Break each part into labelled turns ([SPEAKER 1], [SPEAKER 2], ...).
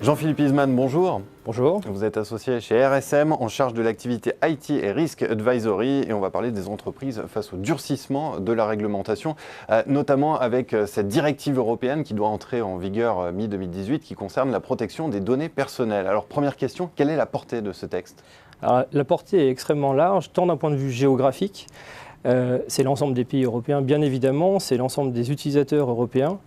[SPEAKER 1] Jean-Philippe Isman, bonjour.
[SPEAKER 2] Bonjour.
[SPEAKER 1] Vous êtes associé chez RSM en charge de l'activité IT et Risk Advisory et on va parler des entreprises face au durcissement de la réglementation, notamment avec cette directive européenne qui doit entrer en vigueur mi-2018 qui concerne la protection des données personnelles. Alors première question, quelle est la portée de ce texte?
[SPEAKER 2] Alors, la portée est extrêmement large, tant d'un point de vue géographique, c'est l'ensemble des pays européens bien évidemment, c'est l'ensemble des utilisateurs européens,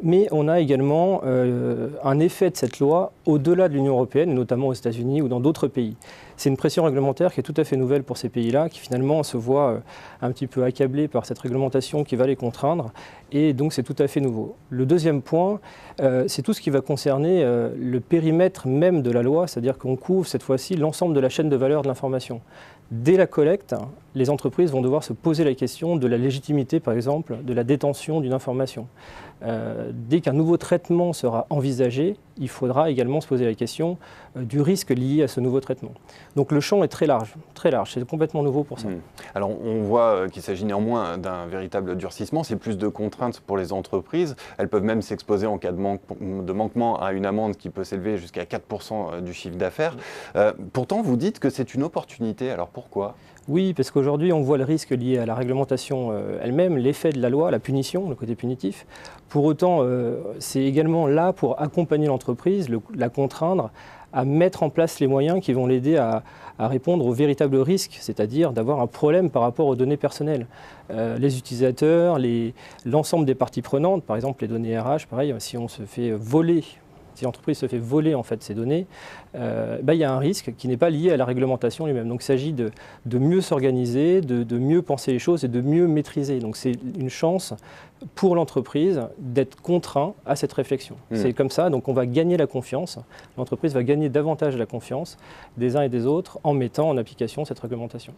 [SPEAKER 2] mais on a également un effet de cette loi au-delà de l'Union européenne, notamment aux États-Unis ou dans d'autres pays. C'est une pression réglementaire qui est tout à fait nouvelle pour ces pays-là, qui finalement se voient un petit peu accablés par cette réglementation qui va les contraindre, et donc c'est tout à fait nouveau. Le deuxième point, c'est tout ce qui va concerner le périmètre même de la loi, c'est-à-dire qu'on couvre cette fois-ci l'ensemble de la chaîne de valeur de l'information. Dès la collecte, les entreprises vont devoir se poser la question de la légitimité, par exemple, de la détention d'une information. Dès qu'un nouveau traitement sera envisagé, il faudra également se poser la question du risque lié à ce nouveau traitement. Donc le champ est très large, c'est complètement nouveau pour ça.
[SPEAKER 1] Alors on voit qu'il s'agit néanmoins d'un véritable durcissement, c'est plus de contraintes pour les entreprises, elles peuvent même s'exposer en cas de manquement à une amende qui peut s'élever jusqu'à 4% du chiffre d'affaires. Pourtant vous dites que c'est une opportunité, alors pourquoi ?
[SPEAKER 2] Oui, parce qu'aujourd'hui, on voit le risque lié à la réglementation elle-même, l'effet de la loi, la punition, le côté punitif. Pour autant, c'est également là pour accompagner l'entreprise, la contraindre à mettre en place les moyens qui vont l'aider à répondre aux véritables risques, c'est-à-dire d'avoir un problème par rapport aux données personnelles. Les utilisateurs, l'ensemble des parties prenantes, par exemple les données RH, pareil, si on se fait voler, si l'entreprise se fait voler en fait ces données, il y a un risque qui n'est pas lié à la réglementation lui-même. Donc il s'agit de mieux s'organiser, de mieux penser les choses et de mieux maîtriser. Donc c'est une chance pour l'entreprise d'être contraint à cette réflexion. C'est comme ça, donc on va gagner la confiance. L'entreprise va gagner davantage la confiance des uns et des autres en mettant en application cette réglementation.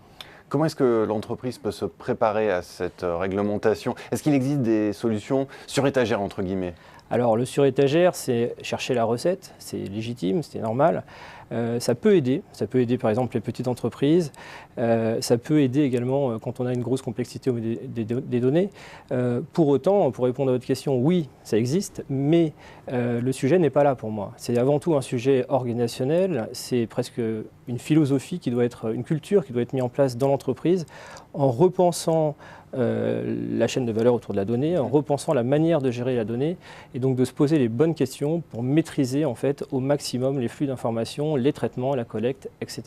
[SPEAKER 1] Comment est-ce que l'entreprise peut se préparer à cette réglementation? Est-ce qu'il existe des solutions sur étagère entre guillemets?
[SPEAKER 2] Alors le sur-étagère, c'est chercher la recette, c'est légitime, c'est normal. Ça peut aider par exemple les petites entreprises, ça peut aider également quand on a une grosse complexité des données. Pour autant, pour répondre à votre question, oui, ça existe, mais le sujet n'est pas là pour moi. C'est avant tout un sujet organisationnel, c'est presque une philosophie qui doit être, une culture qui doit être mise en place dans l'entreprise en repensant la chaîne de valeur autour de la donnée, en repensant la manière de gérer la donnée et donc de se poser les bonnes questions pour maîtriser en fait au maximum les flux d'informations, les traitements, la collecte, etc.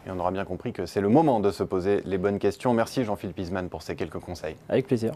[SPEAKER 1] Et on aura bien compris que c'est le moment de se poser les bonnes questions. Merci Jean-Philippe Isman pour ces quelques conseils.
[SPEAKER 2] Avec plaisir.